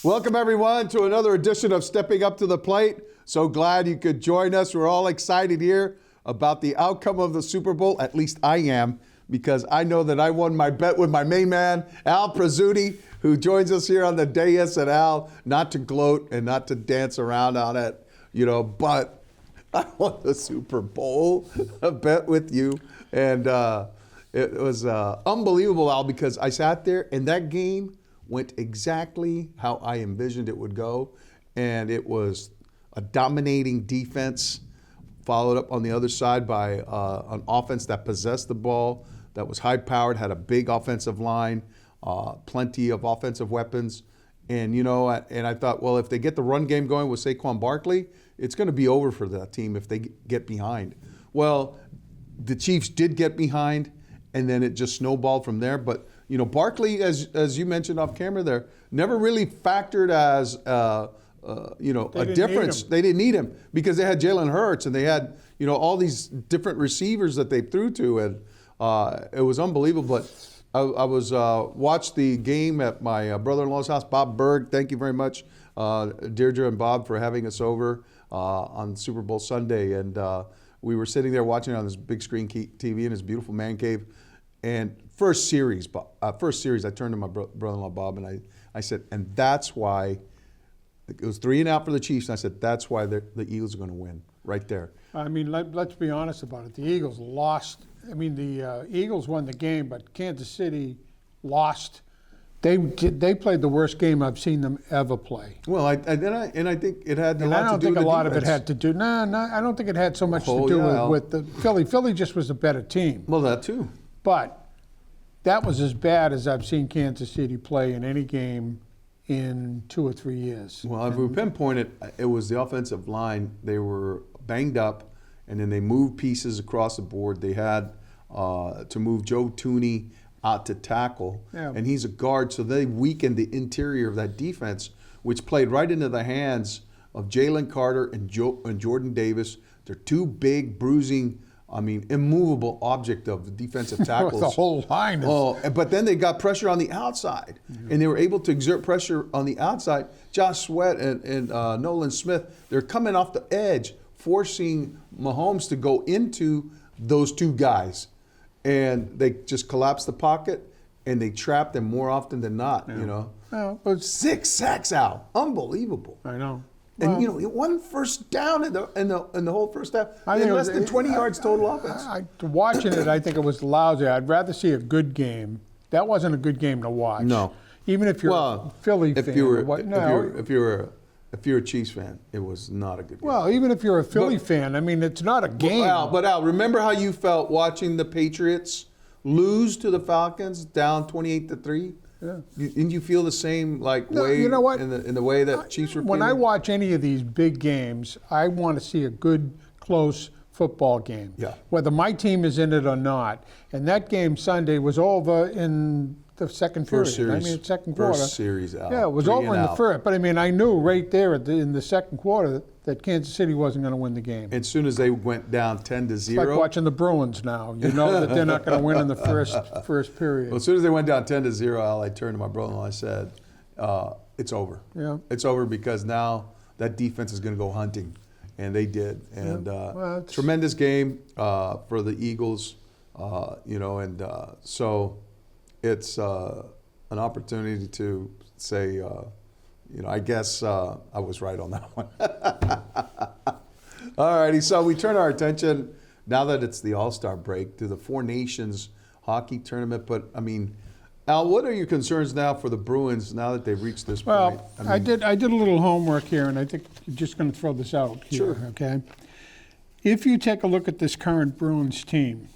Welcome, everyone, to another edition of Stepping Up to the Plate. So glad you could join us. We're all excited here about the outcome of the Super Bowl. At least I am, because I know that I won my bet with my main man, Al Prizzuti, who joins us here on the dais. And Al, not to gloat and not to dance around on it, but I won the Super Bowl bet with you. And it was unbelievable, Al, because I sat there and that game went exactly how I envisioned it would go. And it was a dominating defense, followed up on the other side by an offense that possessed the ball, that was high-powered, had a big offensive line, plenty of offensive weapons. And, and I thought, well, if they get the run game going with Saquon Barkley, it's going to be over for that team if they get behind. Well, the Chiefs did get behind, and then it just snowballed from there. But, Barkley, as you mentioned off camera there, never really factored as a difference. They didn't need him because they had Jalen Hurts and they had, all these different receivers that they threw to, and it was unbelievable. But I was watched the game at my brother-in-law's house, Bob Berg. Thank you very much, Deirdre and Bob, for having us over on Super Bowl Sunday. And we were sitting there watching it on this big screen TV in his beautiful man cave. And first series, I turned to my brother-in-law, Bob, and I said, and that's why. It was 3 and out for the Chiefs, and I said, that's why the Eagles are going to win, right there. I mean, let's be honest about it. The Eagles lost. I mean, the Eagles won the game, but Kansas City lost. They played the worst game I've seen them ever play. Well, I think it had a lot to do with the defense. I don't think a lot of it had to do. I don't think it had so much to do with the Philly. Philly just was a better team. Well, that too. But that was as bad as I've seen Kansas City play in any game in 2 or 3 years. Well, if we pinpoint it, it was the offensive line. They were banged up, and then they moved pieces across the board. They had to move Joe Tooney out to tackle, and he's a guard, so they weakened the interior of that defense, which played right into the hands of Jalen Carter and Jordan Davis. They're two big, bruising, immovable object of defensive tackles. The whole line. But then they got pressure on the outside, and they were able to exert pressure on the outside. Josh Sweat and Nolan Smith, they're coming off the edge, forcing Mahomes to go into those two guys. And they just collapsed the pocket, and they trapped them more often than not, But 6 sacks out. Unbelievable. I know. And one first down in the whole first half. And less than 20 yards total offense. Watching it, I think it was lousy. I'd rather see a good game. That wasn't a good game to watch. No. Even if you're a Philly fan. If you're a Chiefs fan, it was not a good game. Well, even if you're a Philly fan, it's not a game. But Al, remember how you felt watching the Patriots lose to the Falcons down 28-3? Yeah. Didn't you feel the same way? You know what? In the way that Chiefs were when feeling? I watch any of these big games, I want to see a good, close football game. Yeah. Whether my team is in it or not. And that game Sunday was over in the second period. Second quarter. First series out. Yeah, it was over in the first. But I knew right there in the second quarter that Kansas City wasn't going to win the game. As soon as they went down 10-0. It's like watching the Bruins now. You know that they're not going to win in the first period. Well, as soon as they went down 10-0, Al, I turned to my brother-in-law and I said, it's over. Yeah. It's over because now that defense is going to go hunting. And they did. And tremendous game for the Eagles, so it's an opportunity to say, I guess I was right on that one. All righty, so we turn our attention, now that it's the All-Star break, to the Four Nations hockey tournament. But, Al, what are your concerns now for the Bruins now that they've reached this point? Well, I did a little homework here, and I think I'm just going to throw this out here, sure. Okay? If you take a look at this current Bruins team,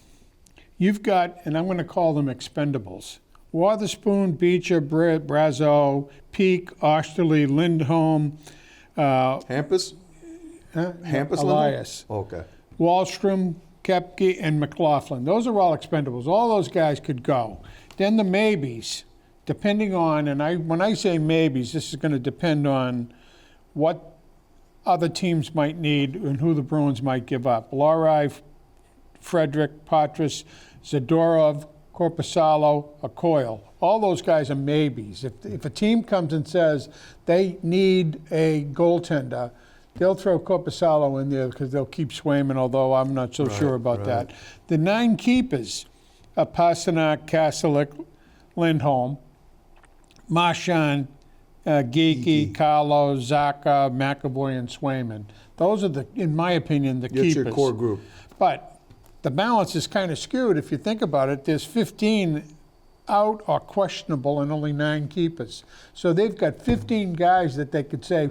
you've got, and I'm going to call them expendables, Wotherspoon, Beecher, Brazeau, Peak, Osterley, Lindholm. Hampus? Hampus Elias. Okay. Wallstrom, Koepke, and McLaughlin. Those are all expendables. All those guys could go. Then the maybes, depending on, and when I say maybes, this is going to depend on what other teams might need and who the Bruins might give up. Laurai, Frederick, Patras, Zadorov, Corpusalo, or Coyle. All those guys are maybes. If a team comes and says they need a goaltender, they'll throw Corpusalo in there because they'll keep Swayman, although I'm not so sure about that. The 9 keepers are Pasternak, Kastelik, Lindholm, Marchand, Geeky, Carlo, Zaka, McAvoy, and Swayman. Those are, in my opinion, the keepers. That's your core group. But the balance is kind of skewed. If you think about it, there's 15 out or questionable and only 9 keepers. So they've got 15 guys that they could say,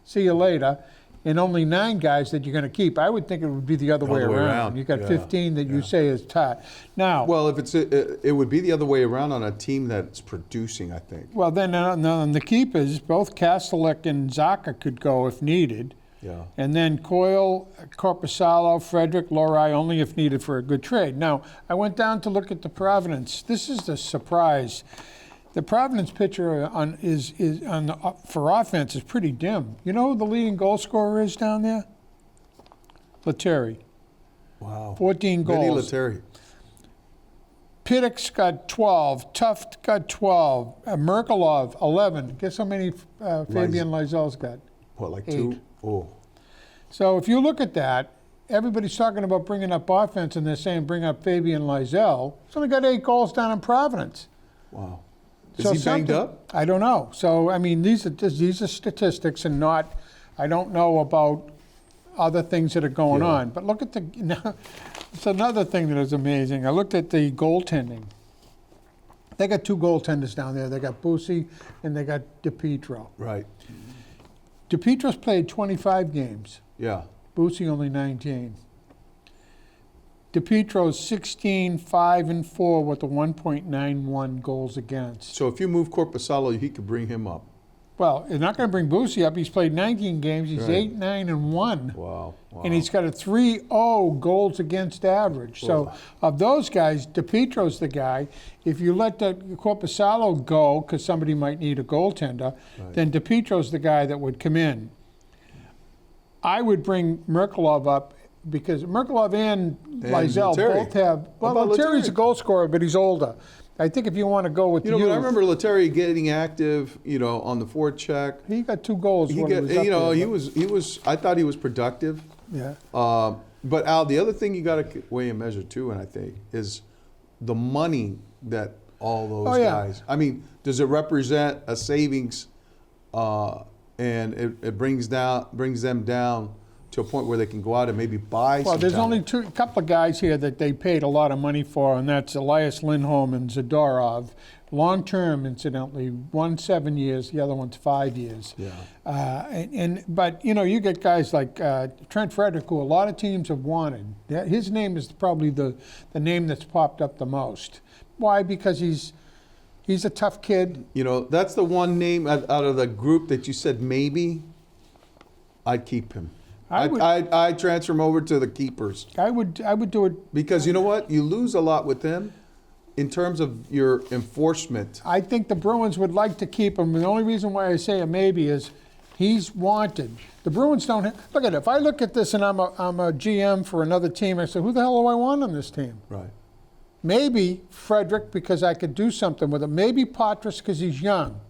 see you later, and only 9 guys that you're going to keep. I would think it would be the other way around. You've got 15 that you say is tied. Now, well, if it's it would be the other way around on a team that's producing, I think. Well, then on the keepers, both Kastelik and Zaka could go if needed. Yeah. And then Coyle, Corpusalo, Frederick, Lohrei, only if needed for a good trade. Now, I went down to look at the Providence. This is the surprise. The Providence pitcher for offense is pretty dim. You know who the leading goal scorer is down there? Lettieri. Wow. 14 goals. Vinny Lettieri. Pittick's got 12. Tuft got 12. Merkelov, 11. Guess how many Fabian Lysel's got? What, like 8. 2? Oh. So if you look at that, everybody's talking about bringing up offense, and they're saying bring up Fabian Lysell. He's only got 8 goals down in Providence. Wow. Is he banged up? I don't know. So, I mean, these are statistics and not, I don't know about other things that are going on. But look at it's another thing that is amazing. I looked at the goaltending. They got 2 goaltenders down there. They got Bussi and they got DiPietro. Right. DiPietro's played 25 games. Yeah. Bussi only 19. DiPietro's 16, 5, and 4 with a 1.91 goals against. So if you move Corpusalo, he could bring him up. Well, he's not going to bring Bussi up. He's played 19 games. He's 8, 9, and 1. Wow. And he's got a 3.0 goals against average. So of those guys, DiPietro's the guy. If you let the Corpusalo go because somebody might need a goaltender, then DiPietro's the guy that would come in. I would bring Merkelov up because Merkelov and Lysell both have. Well, Lettieri's a goal scorer, but he's older. I think if you want to go with but I remember Lettieri getting active, on the forecheck. He got 2 goals. He was. I thought he was productive. Yeah. But Al, the other thing you got to weigh and measure too, and I think is the money that all those guys. I mean, does it represent a savings, and it brings them down to a point where they can go out and maybe buy. Well, there's only a couple of guys here that they paid a lot of money for, and that's Elias Lindholm and Zadorov. Long-term, incidentally, one 7 years, the other one's 5 years. Yeah. But you get guys like Trent Frederick, who a lot of teams have wanted. His name is probably the name that's popped up the most. Why? Because he's a tough kid. That's the one name out of the group that you said maybe I'd keep him. I'd transfer him over to the keepers. I would do it. Because you know what? You lose a lot with him in terms of your enforcement. I think the Bruins would like to keep him. The only reason why I say a maybe is he's wanted. The Bruins don't look at it. If I look at this and I'm a GM for another team, I say, who the hell do I want on this team? Right. Maybe Frederick because I could do something with him. Maybe Patras because he's young.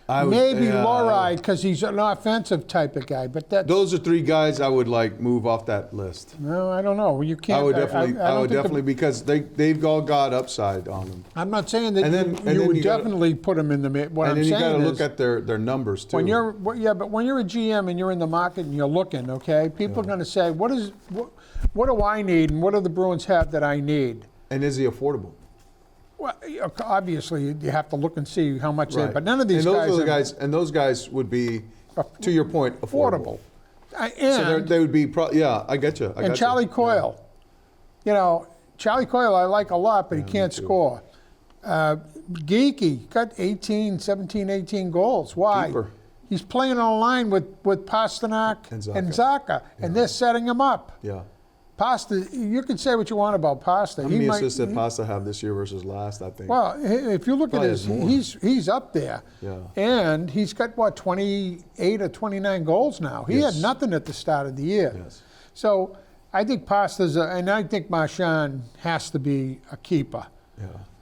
Maybe Lohrei because he's an offensive type of guy, but those are 3 guys I would move off that list. No, I don't know. You can't. I would definitely because they've all got upside on them. I'm not saying that you would definitely put them in the mid. What I'm saying is, you got to look at their numbers too. But when you're a GM and you're in the market and you're looking, okay, people are going to say, what do I need and what do the Bruins have that I need? And is he affordable? Well, obviously you have to look and see how much they. But none of these guys. And those guys would be, to your point, affordable. So they would be. I get you. And Charlie Coyle, Charlie Coyle I like a lot, but he can't score. Geeky got 17, 18 goals. Why? Keeper. He's playing on a line with Pasternak and Zaka, and they're setting him up. Yeah. Pasta, you can say what you want about Pasta. How many assists did Pasta have this year versus last, I think? Well, if you look at his, he's up there. Yeah. And he's got, 28 or 29 goals now. He had nothing at the start of the year. Yes. So I think Pasta's, and I think Marchand has to be a keeper.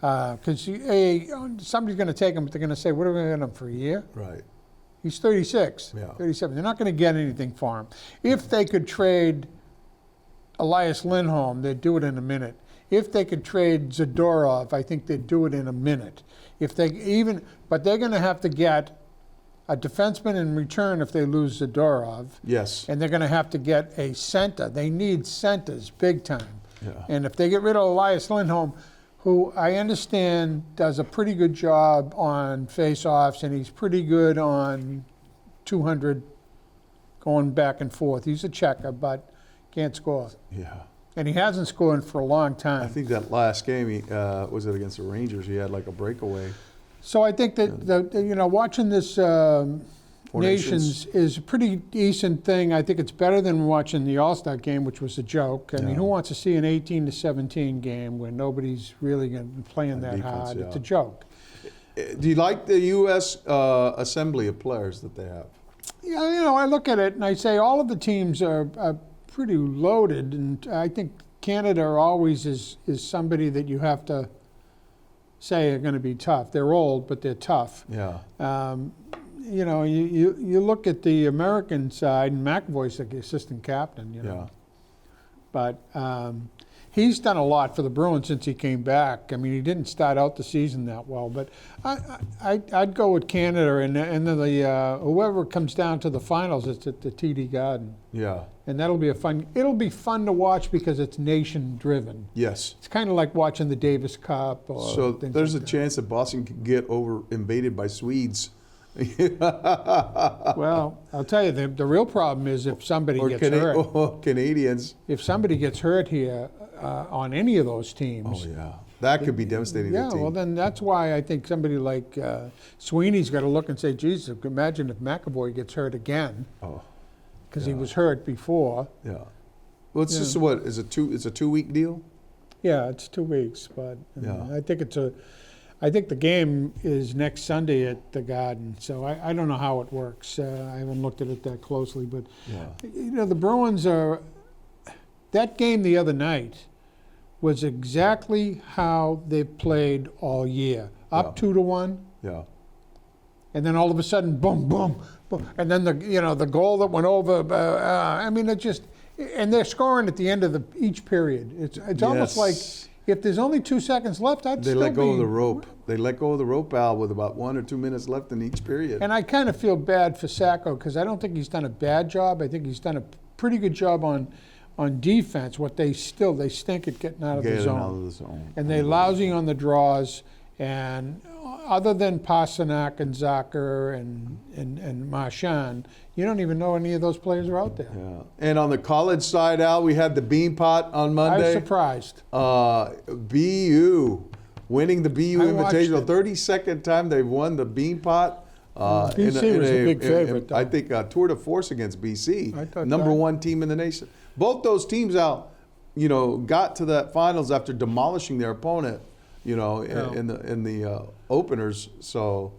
Because somebody's going to take him, but they're going to say, what are we going to get him for a year? Right. He's 36, 37. They're not going to get anything for him. If they could trade Elias Lindholm, they'd do it in a minute. If they could trade Zadorov, I think they'd do it in a minute. But they're going to have to get a defenseman in return if they lose Zadorov. Yes. And they're going to have to get a center. They need centers big time. Yeah. And if they get rid of Elias Lindholm, who I understand does a pretty good job on face-offs, and he's pretty good on 200 going back and forth. He's a checker, but can't score. Yeah. And he hasn't scored for a long time. I think that last game, he, was it against the Rangers? He had like a breakaway. So I think that watching this Nations is a pretty decent thing. I think it's better than watching the All-Star game, which was a joke. I mean, who wants to see an 18-17 game where nobody's really going to be playing that defense, hard? yeah. It's a joke. Do you like the U.S. assembly of players that they have? Yeah, I look at it and I say all of the teams are pretty loaded, and I think Canada always is somebody that you have to say are going to be tough. They're old, but they're tough. Yeah. You look at the American side, and McAvoy's the assistant captain, Yeah. But he's done a lot for the Bruins since he came back. I mean, he didn't start out the season that well, but I'd go with Canada, and then whoever comes down to the finals, it's at the TD Garden. Yeah. And that'll be it'll be fun to watch because it's nation-driven. Yes. It's kind of like watching the Davis Cup. Or So things there's like a chance that Boston could get invaded by Swedes. Well, I'll tell you, the real problem is if somebody gets hurt. Or Canadians. If somebody gets hurt here on any of those teams. Oh, yeah. That could be devastating to Yeah, the team. well, then that's why I think somebody like Sweeney's got to look and say, Jesus, imagine if McAvoy gets hurt again. Oh. Because he was hurt before. Yeah. Well, it's just what is it? It's a 2-week deal. Yeah, it's 2 weeks, but Yeah. I think the game is next Sunday at the Garden, so I don't know how it works. I haven't looked at it that closely, but the Bruins are. That game the other night was exactly how they've played all year, up 2-1. Yeah. And then all of a sudden, boom, boom, boom, and then the goal that went over. And they're scoring at the end of each period. It's almost like if there's only 2 seconds left, They let go of the rope. They let go of the rope, Al, with about 1 or 2 minutes left in each period. And I kind of feel bad for Sacco because I don't think he's done a bad job. I think he's done a pretty good job on defense. What they stink at getting out of the zone. And they're lousy on the draws. And other than Pasternak and Zucker and Marchand, you don't even know any of those players are out there. Yeah. And on the college side, Al, we had the Bean Pot on Monday. I was surprised. BU winning the BU Invitational. 32nd time they've won the Bean Pot. BC was a big favorite, though. I think a tour de force against BC. I Number thought- 1 team in the nation. Both those teams, Al, got to that finals after demolishing their opponent. In the openers, so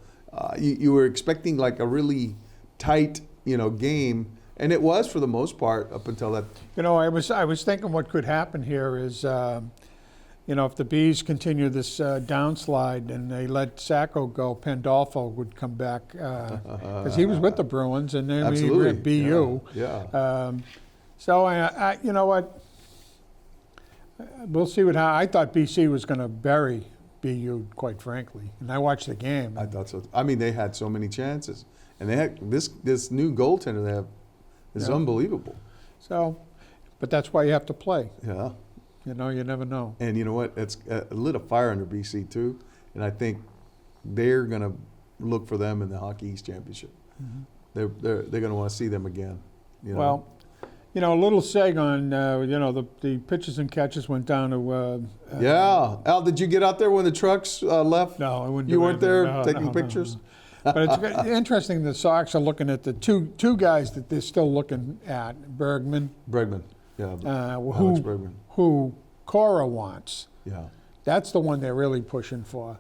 you were expecting like a really tight, game, and it was for the most part up until that. I was thinking what could happen here is, if the Bees continue this downslide and they let Sacco go, Pandolfo would come back because he was with the Bruins and then he was at BU. Yeah. So I you know what. We'll see I thought BC was going to bury BU, quite frankly. And I watched the game. I thought so. I mean, they had so many chances. And they had this new goaltender they have is unbelievable. So, but that's why you have to play. Yeah. You never know. And you know what? It's lit a fire under BC, too. And I think they're going to look for them in the Hockey East Championship. Mm-hmm. They're going to want to see them again. Well, a little seg on, the pitches and catches went down to. Yeah. Al, did you get out there when the trucks left? No, I wouldn't. You weren't there No, taking pictures? No. But it's interesting the Sox are looking at the two guys that they're still looking at. Bregman, yeah. Alex Bregman. Who Cora wants. Yeah. That's the one they're really pushing for.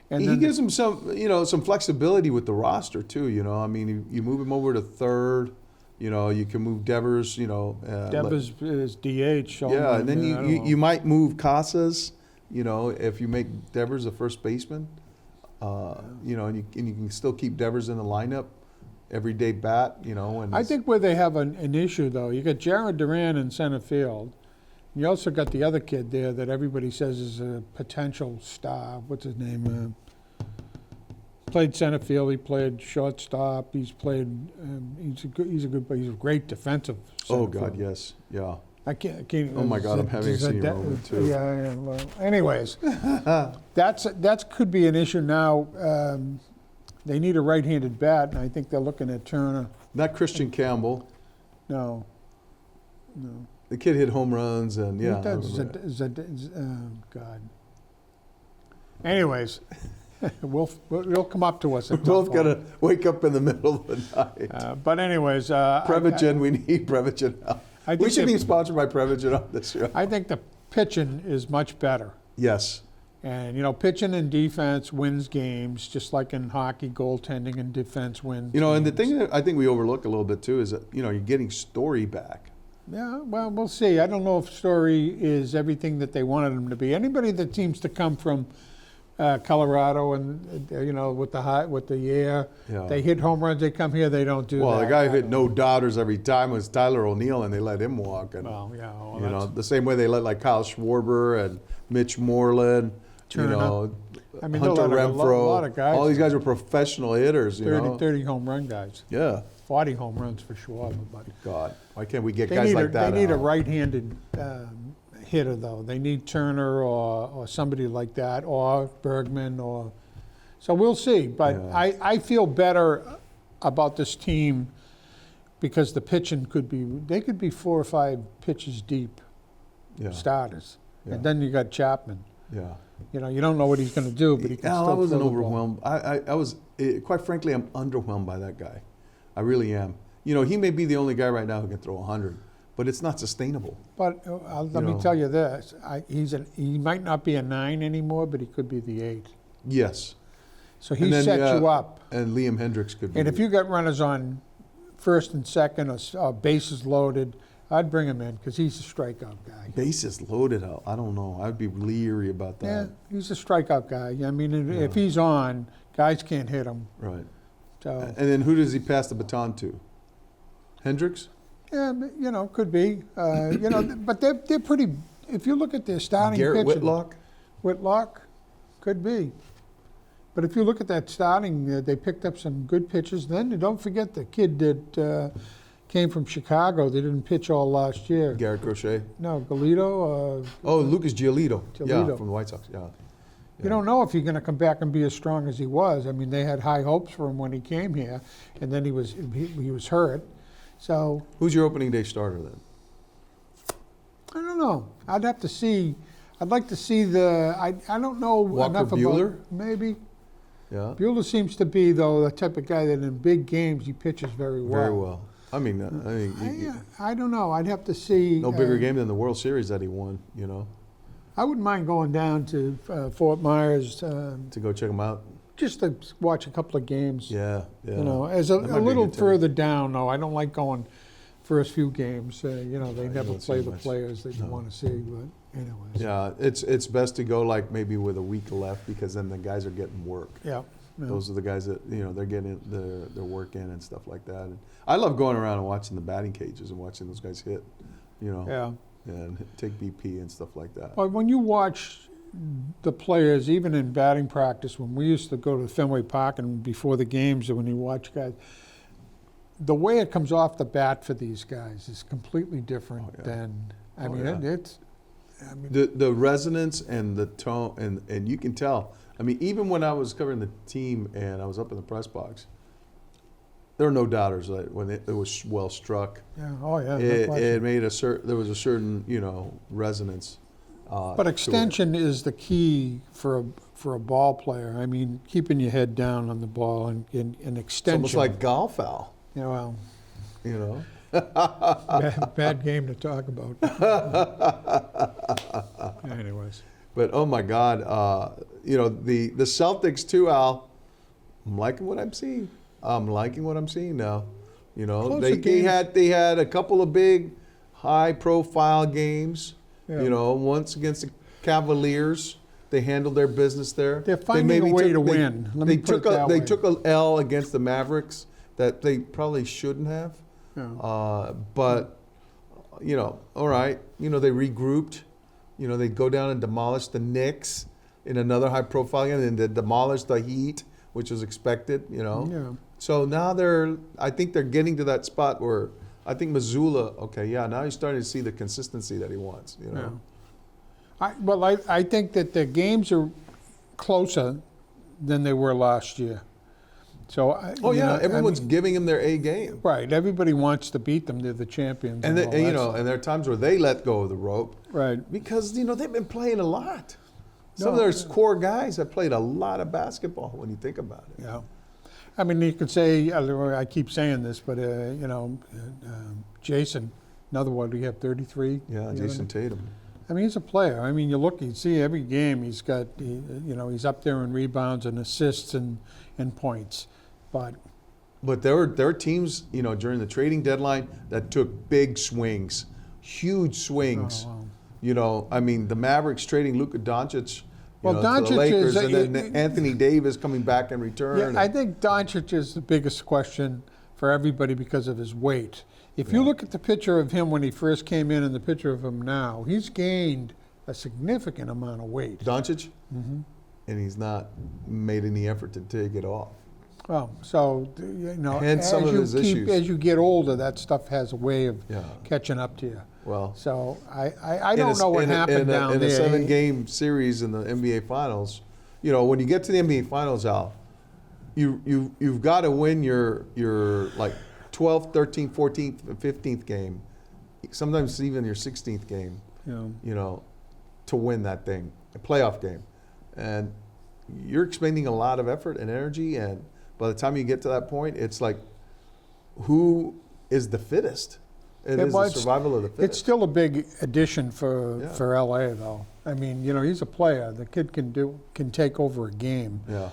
And he gives them some flexibility with the roster, too. I mean, you move him over to third. You can move Devers, Devers is DH. Yeah, and then you might move Casas You know, if you make Devers a first baseman, you know, and you can still keep Devers in the lineup, everyday bat. You know, and I think where they have an issue though, you got Jared Duran in center field. You also got the other kid there that everybody says is a potential star. What's his name? Played center field. He played shortstop. He's played. He's a great defensive. Oh center God, fielder. yes, yeah. I can't. Oh my God, I'm having a senior moment too. Yeah. Well, anyways, that's could be an issue now. They need a right-handed bat, and I think they're looking at Turner. Not Christian Campbell. No. The kid hit home runs, and yeah. God. Anyways, we'll come up to us. We both got to wake up in the middle of the night. But anyways, Prevagen, we need Prevagen now. We should be sponsored by Prevagen on this show. I think the pitching is much better. Yes. And, you know, pitching and defense wins games, just like in hockey, goaltending and defense wins You know, and the games. thing that I think we overlook a little bit too is that, you know, you're getting Story back. Yeah, well, we'll see. I don't know if Story is everything that they wanted him to be. Anybody that seems to come from Colorado and, you know, with the air, Yeah. they hit home runs, they come here, they don't do that. Well, the guy who hit no doubters every time was Tyler O'Neill, and they let him walk. And, Well, yeah. Well, you know, the same way they let like Kyle Schwarber and Mitch Moreland, Turner. you know, I mean, Hunter they'll let a Renfro. lot of guys. All these guys are professional hitters, you 30 know. home run guys. Yeah. 40 home runs for sure. But God, why can't we get they guys need like that? They need a out? right-handed hitter, though. They need Turner or somebody like that, or Bergman, or so we'll see. But Yeah. I feel better about this team because the pitching could be 4 or 5 pitches deep, Yeah. starters, Yeah. and then you got Chapman. Yeah. You know, you don't know what he's going to do, but he can Yeah, still I wasn't throw the ball. overwhelmed. I was, quite frankly, I'm underwhelmed by that guy. I really am. You know, he may be the only guy right now who can throw 100, but it's not sustainable. But let me know. tell you this: he might not be a 9 anymore, but he could be the 8. Yes. So he And then, set you up. And Liam Hendricks could be. And if you got runners on first and second or bases loaded, I'd bring him in because he's a strikeout guy. bases loaded out, I don't know. I'd be leery about Yeah, that. he's a strikeout guy. I mean, if Yeah. he's on, guys can't hit him. Right. So, And then who does he pass the baton to? Hendricks? yeah, you know, could be. You know, but they're pretty. If you look at their starting Garrett pitching, Whitlock? Whitlock, could be. But if you look at that starting, they picked up some good pitchers. Then don't forget the kid that came from Chicago. They didn't pitch all last year. Garrett Crochet? No, Galito. Oh, Lucas Giolito. Yeah, Giolito. from the White Sox. Yeah. You don't know if he's going to come back and be as strong as he was. I mean, they had high hopes for him when he came here, and then he was hurt. So Who's your opening day starter then? I don't know. I'd have to see. I'd like to see the. I don't know Walker enough Buehler? about maybe. Yeah. Buehler seems to be though the type of guy that in big games he pitches very well. Very well. I mean, I don't know. I'd have to see. no bigger game than the World Series that he won, you know, I wouldn't mind going down to Fort Myers to go check him out. just to watch a couple of games. Yeah, yeah. You know, as a That might be a little good time. further down, though. I don't like going first few games. You know, they You never don't play see the much. players that you No. want to see. But anyways, Yeah, it's best to go like maybe with a week left because then the guys are getting work. yeah. No. Those are the guys that, you know, they're getting their work in and stuff like that. And I love going around and watching the batting cages and watching those guys hit, you know, Yeah. and take BP and stuff like that. But when you watch the players, even in batting practice, when we used to go to Fenway Park and before the games, when you watch guys, the way it comes off the bat for these guys is completely different Oh, yeah. than. I Oh, mean, yeah. it's. I mean, The resonance and the tone, and you can tell. I mean, even when I was covering the team and I was up in the press box, there were no doubters that when it was well struck. yeah. Oh yeah. no It question. made there was a certain, you know, resonance. But to it. extension is the key for a ball player. I mean, keeping your head down on the ball and It's extension. almost like golf, Al. you know, well, You know. bad game to talk about. Anyways, But oh my God, you know the Celtics too, Al. I'm liking what I'm seeing. I'm liking what I'm seeing now. You know, Closer they had a couple of big, high-profile games. Yeah. You know, once against the Cavaliers. They handled their business there. They're finding a way to win. Let me put it that way. They took a L against the Mavericks that they probably shouldn't have. Yeah. But, all right. They regrouped. They go down and demolish the Knicks in another high-profile game, and they demolish the Heat, which was expected, Yeah. So now I think they're getting to that spot where I think Missoula, now he's starting to see the consistency that he wants, Yeah. I think that the games are closer than they were last year. So everyone's giving him their A game. Right. Everybody wants to beat them. They're the champions. And all that stuff. and there are times where they let go of the rope. Right. Because they've been playing a lot. Some of their core guys have played a lot of basketball when you think about it. Yeah. I mean, you could say, I keep saying this, but, Jason, another one, we have 33. Yeah, Jason Tatum. I mean, he's a player. I mean, you see every game he's got, he's up there in rebounds and assists and points. But there were teams, during the trading deadline that took big swings, huge swings. Oh, wow. The Mavericks trading Luka Doncic to Doncic the Lakers, is, and then Anthony Davis coming back in return. Yeah, I think Doncic is the biggest question for everybody because of his weight. If you look at the picture of him when he first came in and the picture of him now, he's gained a significant amount of weight. Doncic? Mm-hmm. And he's not made any effort to take it off. Well, so, and some of his issues. As you get older, that stuff has a way of catching up to you. Well, so I don't know what happened down there. In a 7-game series in the NBA Finals, when you get to the NBA Finals, Al, you've got to win your like 12th, 13th, 14th, and 15th game, sometimes even your 16th game, to win that thing, a playoff game. And you're expending a lot of effort and energy, and by the time you get to that point, it's like, who is the fittest? It is the survival of the fittest. It's still a big addition for LA, though. I mean, he's a player. The kid can take over a game. Yeah.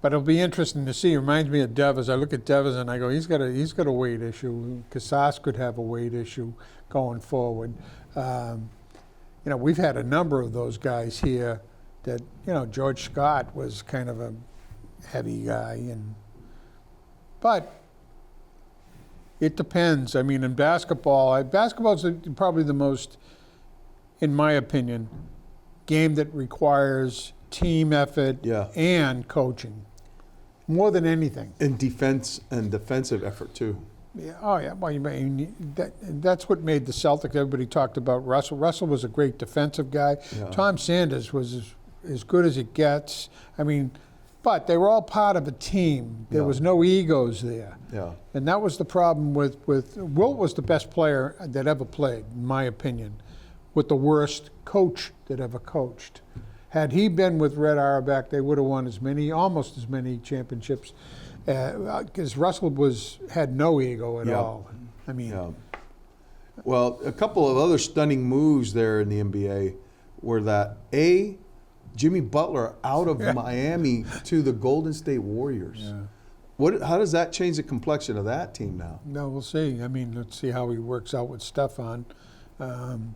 But it'll be interesting to see. It reminds me of Devers. I look at Devers and I go, he's got a weight issue. Casas could have a weight issue going forward. We've had a number of those guys here that, George Scott was kind of a heavy guy, but it depends. I mean, in basketball's probably the most, in my opinion, game that requires team effort and coaching more than anything. And defense and defensive effort too. Yeah. Oh, yeah. Well, that's what made the Celtics. Everybody talked about Russell. Russell was a great defensive guy. Yeah. Tom Sanders was as good as it gets. I mean, but they were all part of a team. There was no egos there. Yeah. And that was the problem with Wilt was the best player that ever played, in my opinion, with the worst coach that ever coached. Had he been with Red Auerbach, they would have won almost as many championships, because Russell had no ego at all. I mean, well, a couple of other stunning moves there in the NBA were that Jimmy Butler out of Miami to the Golden State Warriors. Yeah. How does that change the complexion of that team now? No, we'll see. I mean, let's see how he works out with Steppin. That's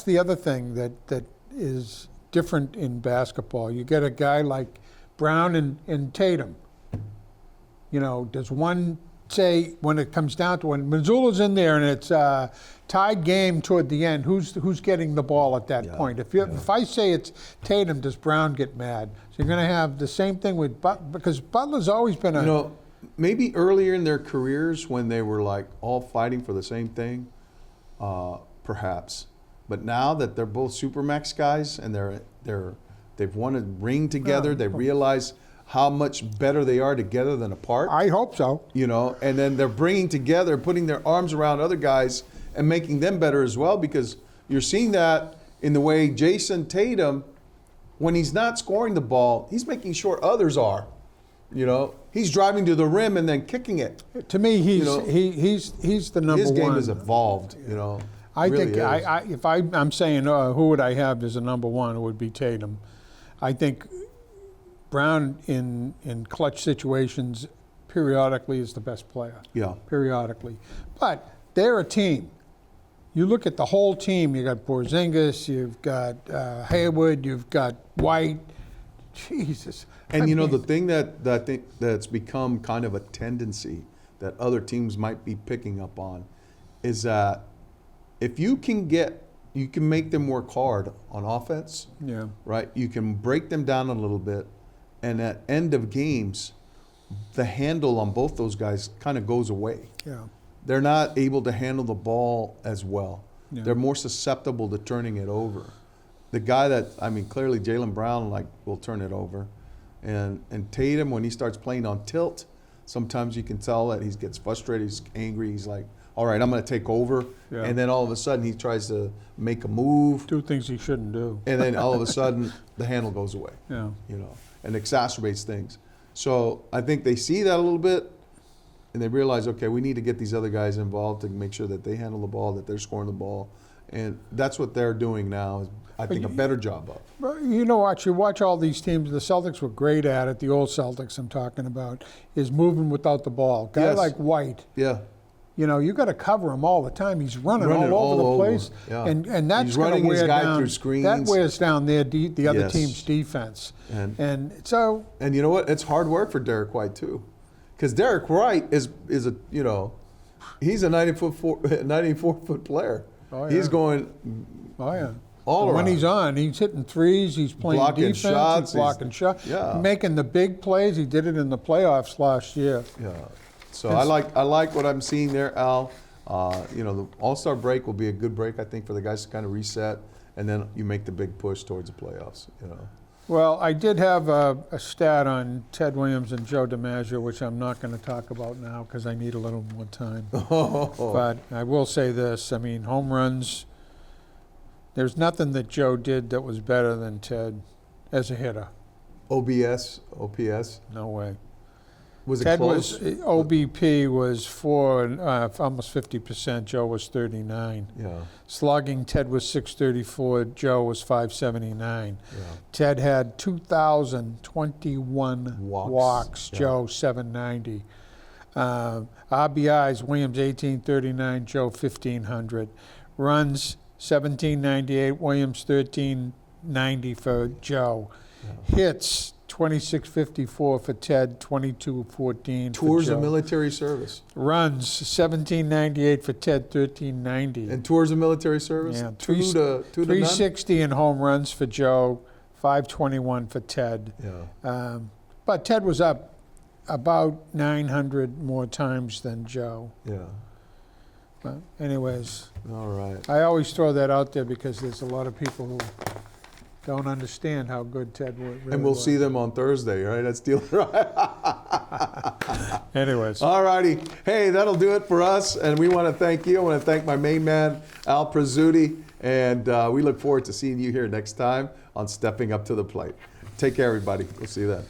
the other thing that is different in basketball. You get a guy like Brown and Tatum. Does one say, when it comes down to when Missoula's in there and it's a tied game toward the end, who's getting the ball at that point? If I say it's Tatum, does Brown get mad? So you're going to have the same thing with because Butler's always been maybe earlier in their careers when they were like all fighting for the same thing, perhaps. But now that they're both Supermax guys and they've won a ring together, they realize how much better they are together than apart. I hope so. And then they're bringing together, putting their arms around other guys and making them better as well, because you're seeing that in the way Jason Tatum, when he's not scoring the ball, he's making sure others are. He's driving to the rim and then kicking it. To me, he's the number one. His game has evolved, I really think if I'm saying who would I have as a number one, it would be Tatum. I think Brown in clutch situations periodically is the best player. Yeah. Periodically. But they're a team. you look at the whole team. You got Porzingis, you've got Hayward, you've got White. Jesus. And I you know, mean, the thing that I think that's become kind of a tendency that other teams might be picking up on is that if you can make them work hard on offense, yeah, right? You can break them down a little bit, and at end of games, the handle on both those guys kind of goes away. yeah, They're not able to handle the ball as well. Yeah. They're more susceptible to turning it over. The guy that, I mean, clearly Jaylen Brown will turn it over. And Tatum, when he starts playing on tilt, sometimes you can tell that he gets frustrated, he's angry, he's like, all right, I'm going to take over. Yeah. And then all of a sudden he tries to make a move. do things he shouldn't do. And then all of a sudden the handle goes away, Yeah, you know, and exacerbates things. So I think they see that a little bit and they realize, okay, we need to get these other guys involved to make sure that they handle the ball, that they're scoring the ball. And that's what they're doing now, is I think a better job of. but you know what? You watch all these teams. The Celtics were great at it. The old Celtics I'm talking about is moving without the ball. Guy Yes. like White. Yeah. You know, you got to cover him all the time. He's running Running all over all the over, place, yeah. and that's He's going running to his wear guy down. through screens. That wears down the other Yes. team's defense. And So And you know what? It's hard work for Derek White too, because Derek White is a, you know, he's a 94-foot player. Oh, He's yeah. going oh yeah, all And when around. he's on, he's hitting threes. He's playing Blocking defense. shots, He's blocking shots. yeah. Making the big plays. He did it in the playoffs last year. Yeah. So I like what I'm seeing there, Al. You know, the All-Star break will be a good break, I think, for the guys to kind of reset, and then you make the big push towards the playoffs. You know. Well, I did have a stat on Ted Williams and Joe DiMaggio, which I'm not going to talk about now because I need a little more time. But I will say this. I mean, home runs, there's nothing that Joe did that was better than Ted as a hitter. OPS, No way. was it Ted close? OBP was almost 50%. Joe was 39. Yeah. Slugging, Ted was 634. Joe was 579. Yeah. Ted had 2,021 Walks. walks. Yeah. Joe 790. RBIs, Williams 1839. Joe 1,500. Runs 1798. Williams 1390 for Joe. Yeah. Hits 2654 for Ted, 2214 for Tours Joe. of military service. Runs 1798 for Ted, 1390. And tours of military service. Yeah, two to none. 360 in home runs for Joe, 521 for Ted. Yeah. But Ted was up about 900 more times than Joe. Yeah. But anyways, All right. I always throw that out there because there's a lot of people who don't understand how good Ted really And we'll was. see them on Thursday, right? That's deal right. Anyways, All righty. Hey, that'll do it for us. And we want to thank you. I want to thank my main man, Al Prizzuti. And we look forward to seeing you here next time on Stepping Up to the Plate. Take care, everybody. We'll see you then.